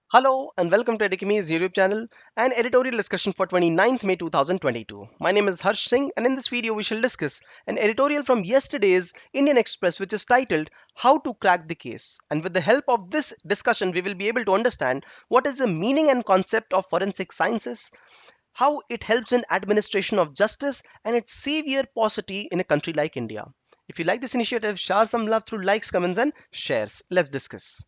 Hello and welcome to Edukemy's YouTube channel and editorial discussion for 29th May 2022. My name is Harsh Singh and in this video we shall discuss an editorial from yesterday's Indian Express which is titled How to Crack the Case. And with the help of this discussion we will be able to understand what is the meaning and concept of forensic sciences, how it helps in administration of justice and its severe paucity in a country like India. If you like this initiative, share some love through likes, comments and shares. Let's discuss.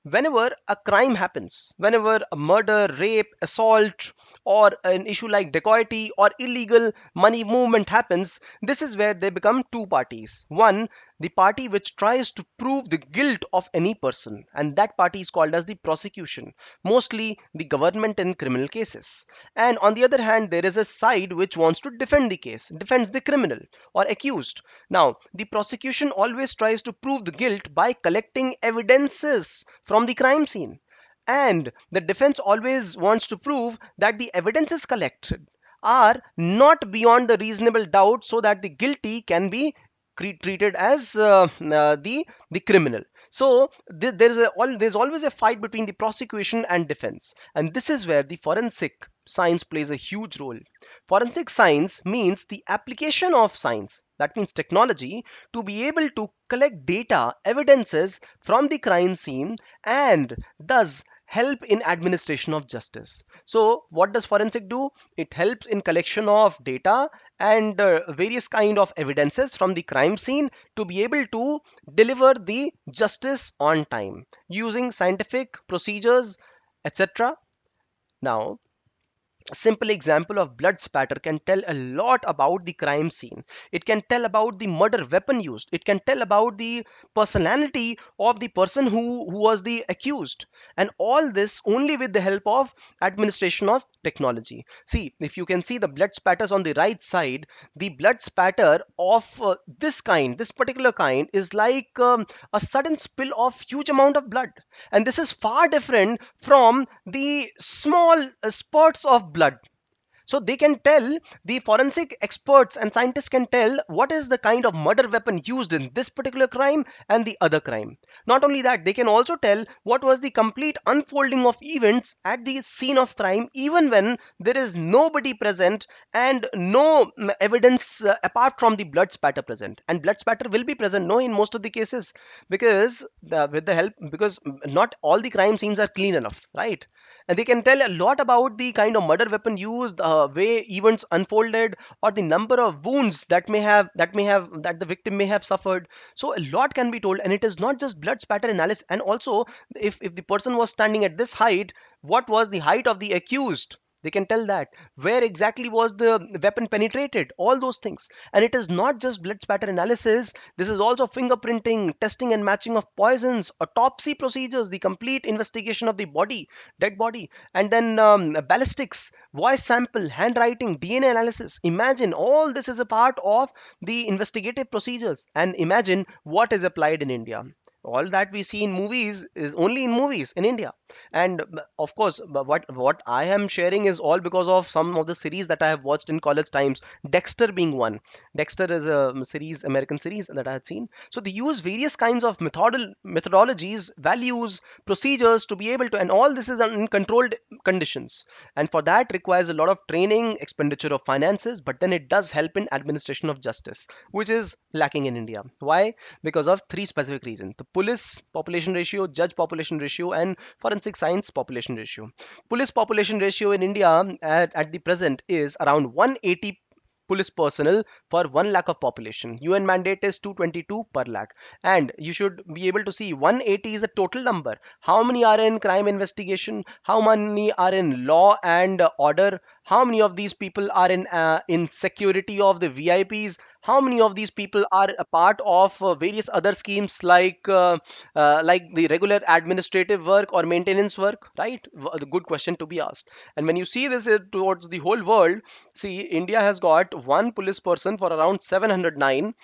Whenever a crime happens, whenever a murder, rape, assault, or an issue like dacoity or illegal money movement happens, this is where they become two parties. One, the party which tries to prove the guilt of any person, and that party is called as the prosecution, mostly the government in criminal cases. And on the other hand, there is a side which wants to defend the case, defends the criminal or accused. Now, the prosecution always tries to prove the guilt by collecting evidences from the crime scene. And the defense always wants to prove that the evidences collected are not beyond the reasonable doubt so that the guilty can be treated as the criminal. So there's always a fight between the prosecution and defense, and this is where the forensic science plays a huge role. Forensic science means the application of science, that means technology, to be able to collect data, evidences from the crime scene and thus help in administration of justice. So what does forensic do? It helps in collection of data and various kind of evidences from the crime scene to be able to deliver the justice on time using scientific procedures, etc. Now, a simple example of blood spatter can tell a lot about the crime scene. It can tell about the murder weapon used. It can tell about the personality of the person who was the accused. And all this only with the help of administration of technology. See, if you can see the blood spatters on the right side, the blood spatter of this particular kind is like a sudden spill of huge amount of blood. And this is far different from the small spurts of blood. So they can tell, the forensic experts and scientists can tell what is the kind of murder weapon used in this particular crime and the other crime. Not only that, they can also tell what was the complete unfolding of events at the scene of crime, even when there is nobody present and no evidence apart from the blood spatter present. And blood spatter will be present, no, in most of the cases, because with the help, because not all the crime scenes are clean enough, right? And they can tell a lot about the kind of murder weapon used, the way events unfolded, or the number of wounds that the victim may have suffered. So a lot can be told, and it is not just blood spatter analysis. And also, if the person was standing at this height, what was the height of the accused? They can tell that. Where exactly was the weapon penetrated? All those things. And it is not just blood spatter analysis. This is also fingerprinting, testing and matching of poisons, autopsy procedures, the complete investigation of the body, dead body, and then ballistics, voice sample, handwriting, DNA analysis. Imagine all this is a part of the investigative procedures. And imagine what is applied in India. All that we see in movies is only in movies in India. And of course, what I am sharing is all because of some of the series that I have watched in college times, Dexter being one. Dexter is a series, American series that I had seen. So they use various kinds of methodologies, values, procedures to be able to, and all this is in controlled conditions. And for that requires a lot of training, expenditure of finances, but then it does help in administration of justice, which is lacking in India. Why? Because of three specific reasons: the police population ratio, judge population ratio, and forensic science population ratio. Police population ratio in India at the present is around 180 police personnel for 1 lakh of population. UN mandate is 222 per lakh. And you should be able to see 180 is the total number. How many are in crime investigation? How many are in law and order? How many of these people are in security of the VIPs? How many of these people are a part of various other schemes like the regular administrative work or maintenance work, right? The good question to be asked. And when you see this towards the whole world, see, India has got one police person for around 709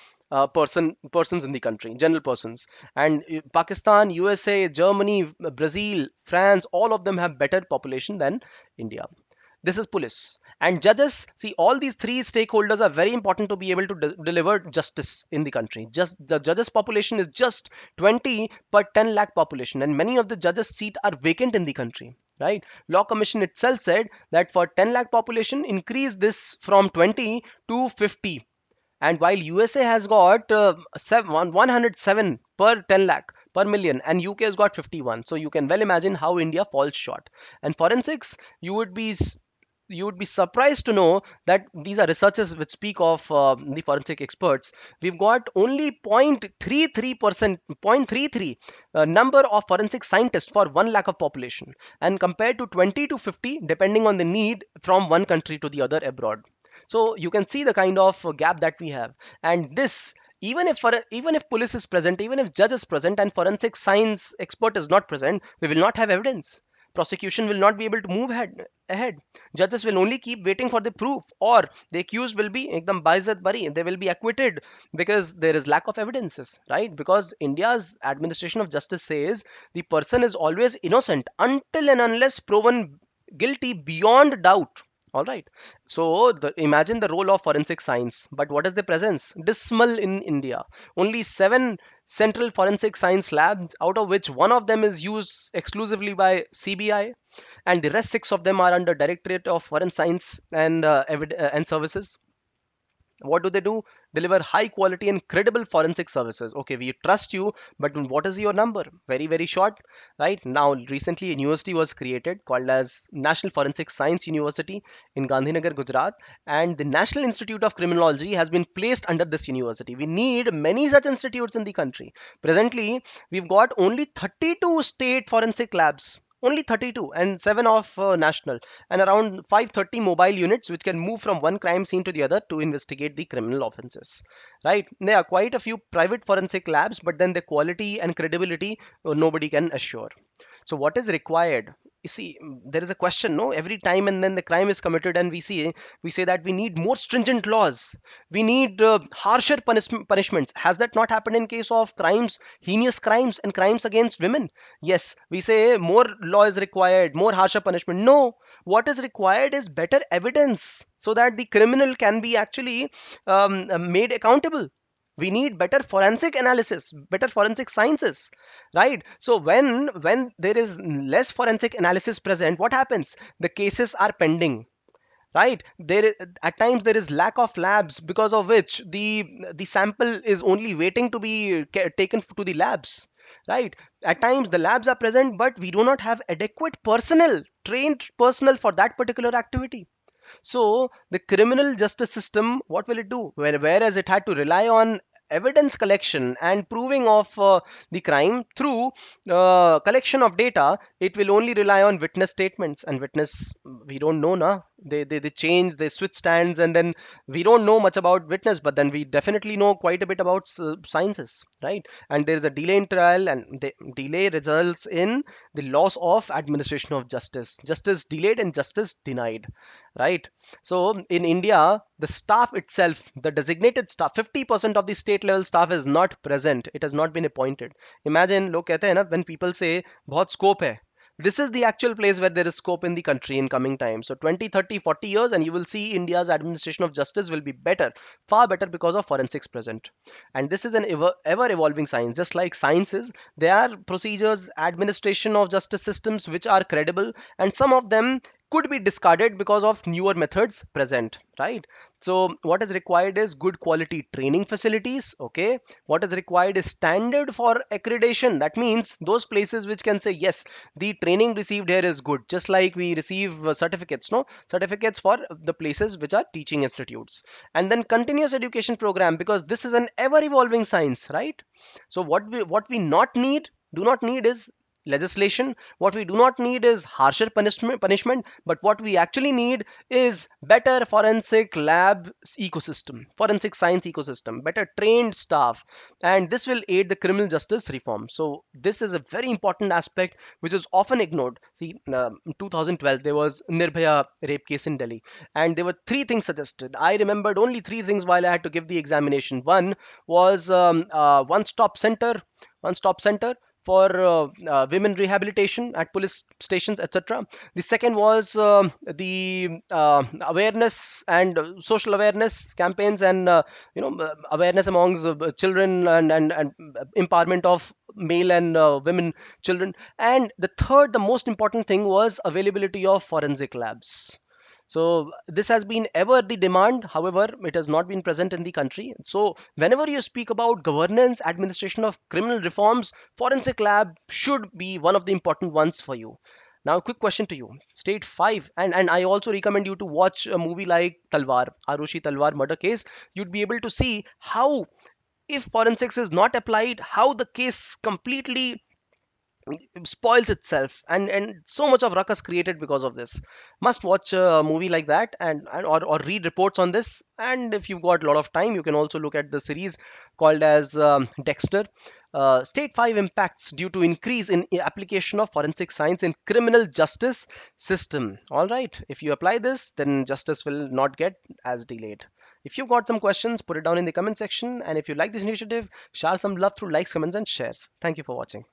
persons in the country, general persons. And Pakistan, USA, Germany, Brazil, France, all of them have better population than India. This is police. And judges, see, all these three stakeholders are very important to be able to deliver justice in the country. Just the judges population is just 20 per 10 lakh population, and many of the judges seat are vacant in the country, right? Law commission itself said that for 10 lakh population, increase this from 20 to 50. And while USA has got 107 per 10 lakh per million, and UK has got 51, so you can well imagine how India falls short. And forensics, you would be you would be surprised to know that these are researchers which speak of the forensic experts. We've got only 0.33%, 0.33 number of forensic scientists for 1 lakh of population, and compared to 20 to 50 depending on the need from one country to the other abroad. So you can see the kind of gap that we have. And this, even if police is present, even if judge is present, and forensic science expert is not present, we will not have evidence. Prosecution will not be able to move ahead. Judges will only keep waiting for the proof, or the accused will be ekdam baizat bari. They will be acquitted because there is lack of evidences, right? Because India's administration of justice says the person is always innocent until and unless proven guilty beyond doubt. All right. So imagine the role of forensic science. But what is the presence? Dismal in India. Only seven central forensic science labs, out of which one of them is used exclusively by CBI, and the rest six of them are under Directorate of Foreign Science and Services. What do? Deliver high quality and credible forensic services. Okay, we trust you, but what is your number? Very, very short, right? Now, recently a university was created called as National Forensic Science University in Gandhinagar, Gujarat, and the National Institute of Criminology has been placed under this university. We need many such institutes in the country. Presently, we've got only 32 state forensic labs, only 32, and 7 of national, and around 530 mobile units which can move from one crime scene to the other to investigate the criminal offenses, right? There are quite a few private forensic labs, but then the quality and credibility nobody can assure. So what is required? You see, there is a question, no? Every time and then the crime is committed, and we say that we need more stringent laws. We need harsher punishments. Has that not happened in case of crimes, heinous crimes, and crimes against women? Yes, we say more law is required, more harsher punishment. No, what is required is better evidence so that the criminal can be actually made accountable. We need better forensic analysis, better forensic sciences, right? So when there is less forensic analysis present, what happens? The cases are pending, right? At times there is lack of labs, because of which the sample is only waiting to be taken to the labs, right? At times the labs are present, but we do not have adequate personnel, trained personnel for that particular activity. So the criminal justice system, what will it do? Whereas it had to rely on evidence collection and proving of the crime through collection of data, it will only rely on witness statements. And witness, we don't know, na? They change, they switch stands, and then we don't know much about witness, but then we definitely know quite a bit about sciences, right? And there is a delay in trial, and the delay results in the loss of administration of justice. Justice delayed and justice denied, right? So in India, the staff itself, the designated staff, 50% of the state level staff is not present. It has not been appointed. Imagine, लोग कहते हैं ना, when people say बहुत scope है, this is the actual place where there is scope in the country in coming time. So 20, 30, 40 years, and you will see India's administration of justice will be better, far better, because of forensics present. And this is an ever evolving science. Just like sciences, there are procedures, administration of justice systems which are credible, and some of them could be discarded because of newer methods present, right? So what is required is good quality training facilities. Okay, what is required is standard for accreditation. That means those places which can say yes, the training received here is good, just like we receive certificates, no, certificates for the places which are teaching institutes. And then continuous education program, because this is an ever evolving science, right? So what we not need do not need is legislation. What we do not need is harsher punishment, but what we actually need is better forensic lab ecosystem, forensic science ecosystem, better trained staff, and this will aid the criminal justice reform. So this is a very important aspect which is often ignored. See, in 2012 there was Nirbhaya rape case in Delhi, and there were three things suggested. I remembered only three things while I had to give the examination. One was one stop center, for women rehabilitation at police stations, etc. The second was the awareness and social awareness campaigns, and awareness amongst children, and empowerment of male and women children. And the third, the most important thing, was availability of forensic labs. So this has been ever the demand. However, it has not been present in the country. So whenever you speak about governance, administration of criminal reforms, forensic lab should be one of the important ones for you. Now, quick question to you. State 5, and I also recommend you to watch a movie like Talwar, Arushi Talwar murder case. You'd be able to see how, if forensics is not applied, how the case completely spoils itself, and so much of ruckus created because of this. Must watch a movie like that, or read reports on this. And if you've got a lot of time, you can also look at the series called as Dexter. State 5 impacts due to increase in application of forensic science in criminal justice system. All right, if you apply this, then justice will not get as delayed. If you've got some questions, put it down in the comment section, and if you like this initiative, share some love through likes, comments, and shares. Thank you for watching.